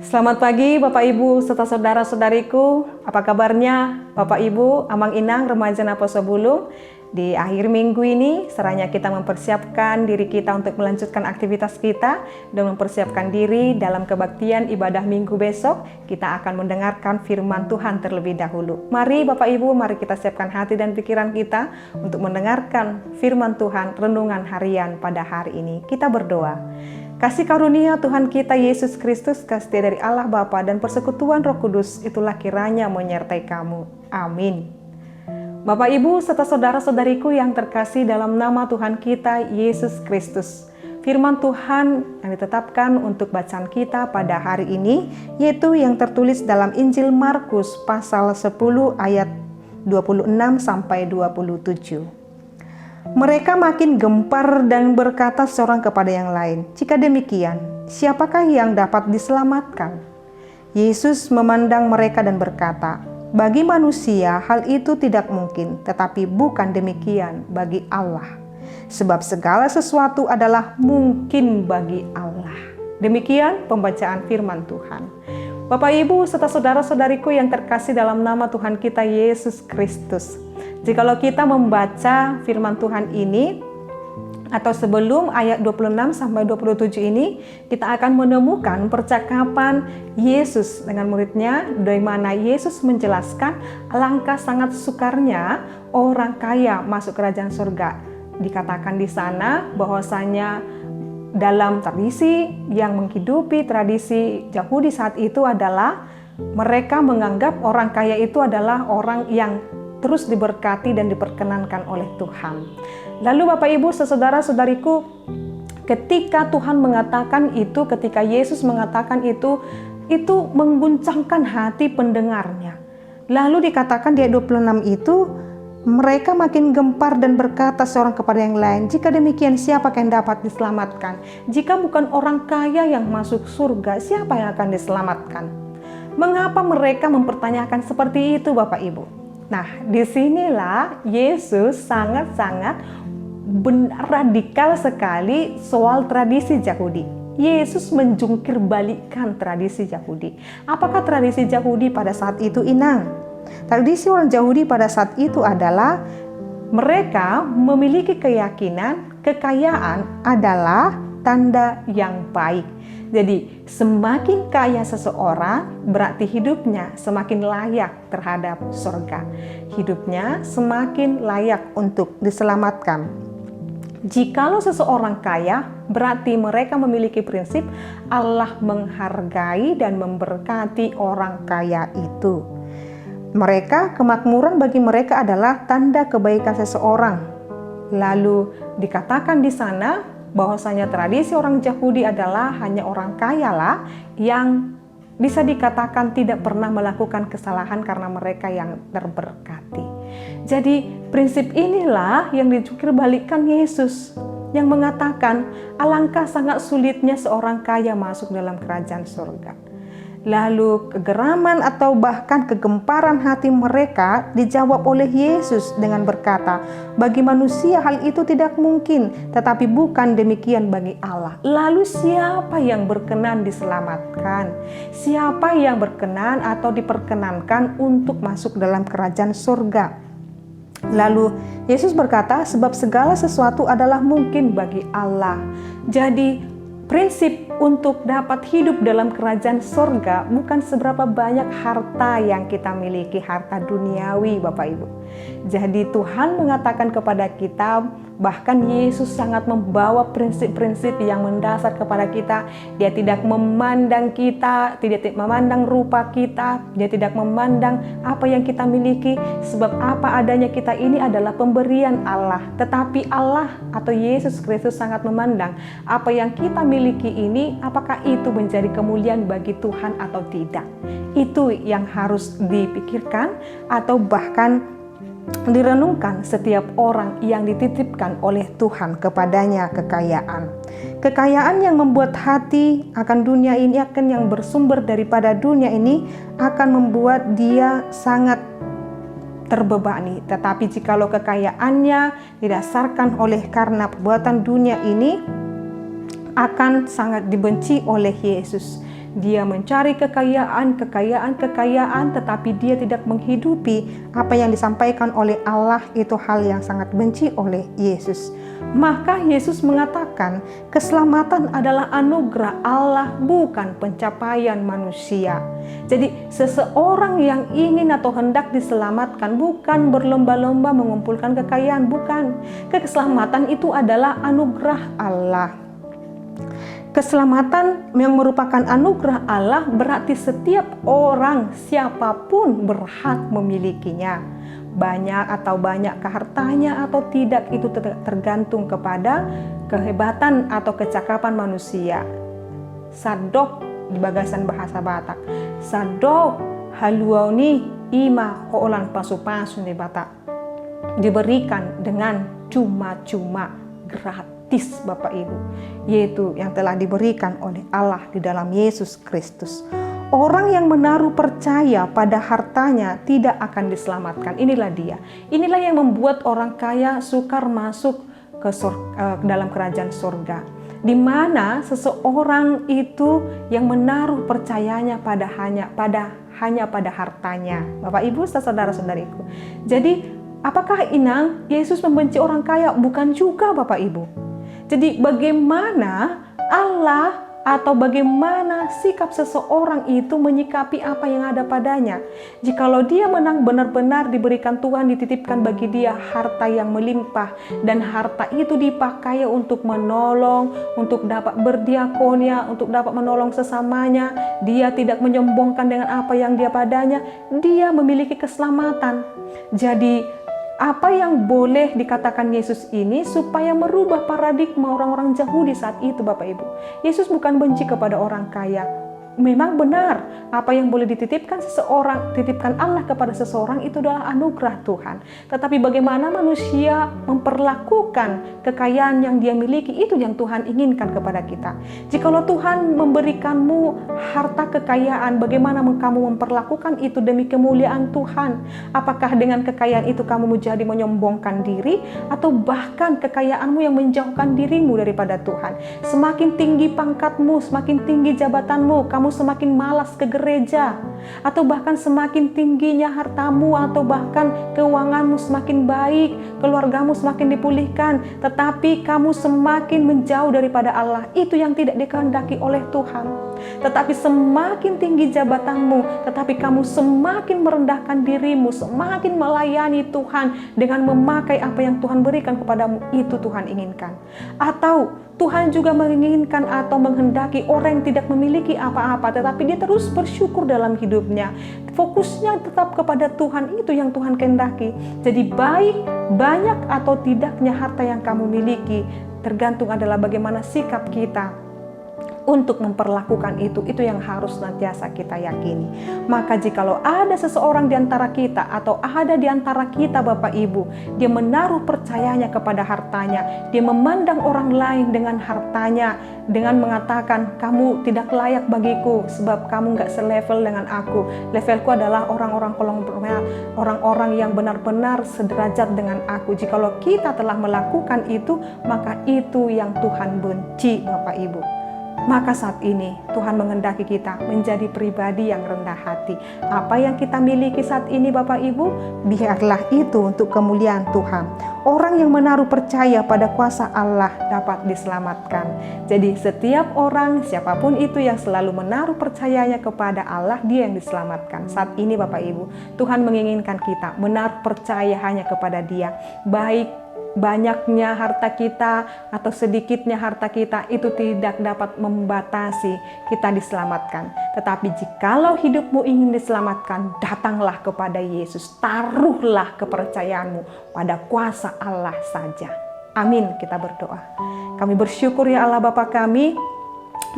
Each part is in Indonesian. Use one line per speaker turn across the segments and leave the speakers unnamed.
Selamat pagi Bapak Ibu serta saudara-saudariku. Apa kabarnya Bapak Ibu, Amang Inang, remaja Naposo Bulung? Di akhir minggu ini, seranya kita mempersiapkan diri kita untuk melanjutkan aktivitas kita dan mempersiapkan diri dalam kebaktian ibadah minggu besok. Kita akan mendengarkan firman Tuhan terlebih dahulu. Mari Bapak Ibu, mari kita siapkan hati dan pikiran kita untuk mendengarkan firman Tuhan renungan harian pada hari ini. Kita berdoa. Kasih karunia Tuhan kita Yesus Kristus, kasih dari Allah Bapa dan persekutuan Roh Kudus, itulah kiranya menyertai kamu. Amin. Bapak Ibu serta saudara-saudariku yang terkasih dalam nama Tuhan kita Yesus Kristus. Firman Tuhan yang ditetapkan untuk bacaan kita pada hari ini, yaitu yang tertulis dalam Injil Markus pasal 10 ayat 26 sampai 27. Mereka makin gempar dan berkata seorang kepada yang lain, "Jika demikian, siapakah yang dapat diselamatkan?" Yesus memandang mereka dan berkata, "Bagi manusia hal itu tidak mungkin, tetapi bukan demikian bagi Allah. Sebab segala sesuatu adalah mungkin bagi Allah." Demikian pembacaan firman Tuhan. Bapak Ibu serta saudara-saudariku yang terkasih dalam nama Tuhan kita Yesus Kristus. Jikalau kita membaca firman Tuhan ini atau sebelum ayat 26 sampai 27 ini, kita akan menemukan percakapan Yesus dengan muridnya, di mana Yesus menjelaskan alangkah sangat sukarnya orang kaya masuk kerajaan surga. Dikatakan di sana bahwasanya dalam tradisi yang menghidupi tradisi Yahudi saat itu adalah mereka menganggap orang kaya itu adalah orang yang terus diberkati dan diperkenankan oleh Tuhan. Lalu Bapak Ibu, saudara-saudariku, ketika Tuhan mengatakan itu, ketika Yesus mengatakan itu mengguncangkan hati pendengarnya. Lalu dikatakan di ayat 26 itu, mereka makin gempar dan berkata seorang kepada yang lain, "Jika demikian, siapa yang dapat diselamatkan? Jika bukan orang kaya yang masuk surga, siapa yang akan diselamatkan?" Mengapa mereka mempertanyakan seperti itu, Bapak Ibu? Nah, disinilah Yesus sangat-sangat radikal sekali soal tradisi Yahudi. Yesus menjungkir balikkan tradisi Yahudi. Apakah tradisi Yahudi pada saat itu, Inang? Tradisi orang Yahudi pada saat itu adalah mereka memiliki keyakinan kekayaan adalah tanda yang baik. Jadi semakin kaya seseorang berarti hidupnya semakin layak terhadap surga. Hidupnya semakin layak untuk diselamatkan. Jikalau seseorang kaya, berarti mereka memiliki prinsip Allah menghargai dan memberkati orang kaya itu. Kemakmuran bagi mereka adalah tanda kebaikan seseorang. Lalu dikatakan di sana bahwasanya tradisi orang Yahudi adalah hanya orang kaya lah yang bisa dikatakan tidak pernah melakukan kesalahan karena mereka yang terberkati. Jadi prinsip inilah yang dijungkir balikkan Yesus, yang mengatakan alangkah sangat sulitnya seorang kaya masuk dalam kerajaan surga. Lalu kegeraman atau bahkan kegemparan hati mereka dijawab oleh Yesus dengan berkata, "Bagi manusia hal itu tidak mungkin, tetapi bukan demikian bagi Allah." Lalu siapa yang berkenan diselamatkan? Siapa yang berkenan atau diperkenankan untuk masuk dalam kerajaan surga? Lalu Yesus berkata, "Sebab segala sesuatu adalah mungkin bagi Allah." Jadi prinsip untuk dapat hidup dalam kerajaan surga bukan seberapa banyak harta yang kita miliki, harta duniawi, Bapak Ibu. Jadi Tuhan mengatakan kepada kita, bahkan Yesus sangat membawa prinsip-prinsip yang mendasar kepada kita. Dia tidak memandang kita, tidak memandang rupa kita, dia tidak memandang apa yang kita miliki, sebab apa adanya kita ini adalah pemberian Allah. Tetapi Allah atau Yesus Kristus sangat memandang apa yang kita miliki ini, apakah itu menjadi kemuliaan bagi Tuhan atau tidak. Itu yang harus dipikirkan atau bahkan direnungkan setiap orang yang dititipkan oleh Tuhan kepadanya kekayaan. Kekayaan yang membuat hati akan dunia ini, akan yang bersumber daripada dunia ini, akan membuat dia sangat terbebani. Tetapi jikalau kekayaannya didasarkan oleh karena perbuatan dunia ini, akan sangat dibenci oleh Yesus. Dia mencari kekayaan, tetapi dia tidak menghidupi apa yang disampaikan oleh Allah. Itu hal yang sangat benci oleh Yesus. Maka Yesus mengatakan, keselamatan adalah anugerah Allah, bukan pencapaian manusia. Jadi seseorang yang ingin atau hendak diselamatkan bukan berlomba-lomba mengumpulkan kekayaan, bukan. Keselamatan itu adalah anugerah Allah. Keselamatan yang merupakan anugerah Allah berarti setiap orang, siapapun berhak memilikinya. Banyak atau banyak hartanya atau tidak, itu tergantung kepada kehebatan atau kecakapan manusia. Sadok di bagasan bahasa Batak. Sadok haluauni ima koolan pasu-pasu di Batak. Diberikan dengan cuma-cuma, gratis Bapak Ibu. Yaitu yang telah diberikan oleh Allah di dalam Yesus Kristus. Orang yang menaruh percaya pada hartanya tidak akan diselamatkan. Inilah dia. Inilah yang membuat orang kaya sukar masuk ke dalam kerajaan surga. Di mana seseorang itu yang menaruh percayanya hanya pada hartanya. Bapak Ibu, saudara-saudariku. Jadi, apakah Inang Yesus membenci orang kaya? Bukan juga Bapak Ibu. Jadi bagaimana Allah atau bagaimana sikap seseorang itu menyikapi apa yang ada padanya. Jikalau dia benar-benar diberikan Tuhan, dititipkan bagi dia harta yang melimpah, dan harta itu dipakai untuk menolong, untuk dapat berdiakonia, untuk dapat menolong sesamanya, dia tidak menyombongkan dengan apa yang dia padanya, dia memiliki keselamatan. Jadi apa yang boleh dikatakan Yesus ini supaya merubah paradigma orang-orang Yahudi saat itu Bapak Ibu. Yesus bukan benci kepada orang kaya. Memang benar, apa yang boleh dititipkan Allah kepada seseorang itu adalah anugerah Tuhan. Tetapi bagaimana manusia memperlakukan kekayaan yang dia miliki, itu yang Tuhan inginkan kepada kita. Jikalau Tuhan memberikanmu harta kekayaan, bagaimana kamu memperlakukan itu demi kemuliaan Tuhan? Apakah dengan kekayaan itu kamu menjadi menyombongkan diri, atau bahkan kekayaanmu yang menjauhkan dirimu daripada Tuhan? Semakin tinggi pangkatmu, semakin tinggi jabatanmu, kamu semakin malas ke gereja, atau bahkan semakin tingginya hartamu, atau bahkan keuanganmu semakin baik, keluargamu semakin dipulihkan, tetapi kamu semakin menjauh daripada Allah. Itu yang tidak dikehendaki oleh Tuhan. Tetapi semakin tinggi jabatanmu, tetapi kamu semakin merendahkan dirimu, semakin melayani Tuhan dengan memakai apa yang Tuhan berikan kepadamu, itu Tuhan inginkan. Atau Tuhan juga menginginkan atau menghendaki orang yang tidak memiliki apa-apa, tetapi dia terus bersyukur dalam hidupnya. Fokusnya tetap kepada Tuhan, itu yang Tuhan kehendaki. Jadi baik, banyak atau tidaknya harta yang kamu miliki, tergantung adalah bagaimana sikap kita untuk memperlakukan itu yang harus senantiasa kita yakini. Maka jikalau ada seseorang di antara kita, atau ada di antara kita Bapak Ibu, dia menaruh percayanya kepada hartanya, dia memandang orang lain dengan hartanya, dengan mengatakan, kamu tidak layak bagiku, sebab kamu gak selevel dengan aku. Levelku adalah orang-orang yang benar-benar sederajat dengan aku. Jikalau kita telah melakukan itu, maka itu yang Tuhan benci Bapak Ibu. Maka saat ini Tuhan menghendaki kita menjadi pribadi yang rendah hati. Apa yang kita miliki saat ini Bapak Ibu, biarlah itu untuk kemuliaan Tuhan. Orang yang menaruh percaya pada kuasa Allah dapat diselamatkan. Jadi setiap orang, siapapun itu yang selalu menaruh percayanya kepada Allah, dia yang diselamatkan. Saat ini Bapak Ibu, Tuhan menginginkan kita menaruh percaya hanya kepada Dia. Baik banyaknya harta kita atau sedikitnya harta kita, itu tidak dapat membatasi kita diselamatkan. Tetapi jikalau hidupmu ingin diselamatkan, datanglah kepada Yesus, taruhlah kepercayaanmu pada kuasa Allah saja. Amin. Kita berdoa. Kami bersyukur ya Allah Bapa kami,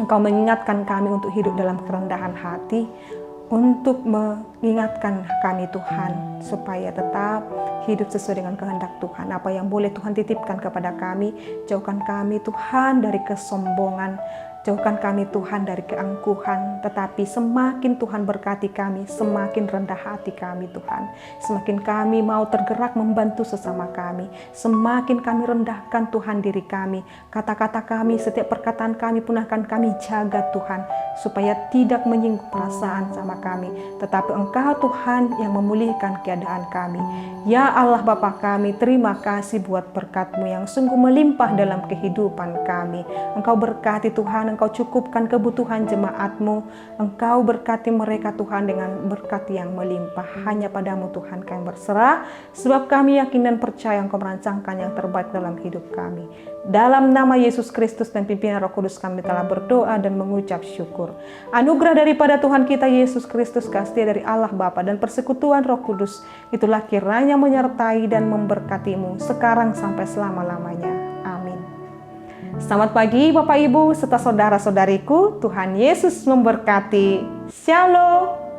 Engkau mengingatkan kami untuk hidup dalam kerendahan hati, untuk Ingatkan kami Tuhan, supaya tetap hidup sesuai dengan kehendak Tuhan. Apa yang boleh Tuhan titipkan kepada kami, jauhkan kami Tuhan dari kesombongan, jauhkan kami Tuhan dari keangkuhan. Tetapi semakin Tuhan berkati kami, semakin rendah hati kami Tuhan. Semakin kami mau tergerak membantu sesama kami, semakin kami rendahkan Tuhan diri kami. Kata-kata kami, setiap perkataan kami pun akan kami jaga Tuhan, supaya tidak menyinggung perasaan sama kami. Tetapi Engkau Tuhan yang memulihkan keadaan kami. Ya Allah Bapa kami, terima kasih buat berkat-Mu yang sungguh melimpah dalam kehidupan kami. Engkau berkati Tuhan, Engkau cukupkan kebutuhan jemaat-Mu. Engkau berkati mereka Tuhan dengan berkat yang melimpah. Hanya padamu Tuhan kami berserah, sebab kami yakin dan percaya Engkau merancangkan yang terbaik dalam hidup kami. Dalam nama Yesus Kristus dan pimpinan Roh Kudus kami telah berdoa dan mengucap syukur. Anugerah daripada Tuhan kita Yesus Kristus, kasih dari Allah Bapa dan persekutuan Roh Kudus, itulah kiranya menyertai dan memberkatimu sekarang sampai selama-lamanya. Amin. Selamat pagi Bapak Ibu serta saudara-saudariku, Tuhan Yesus memberkati. Shalom.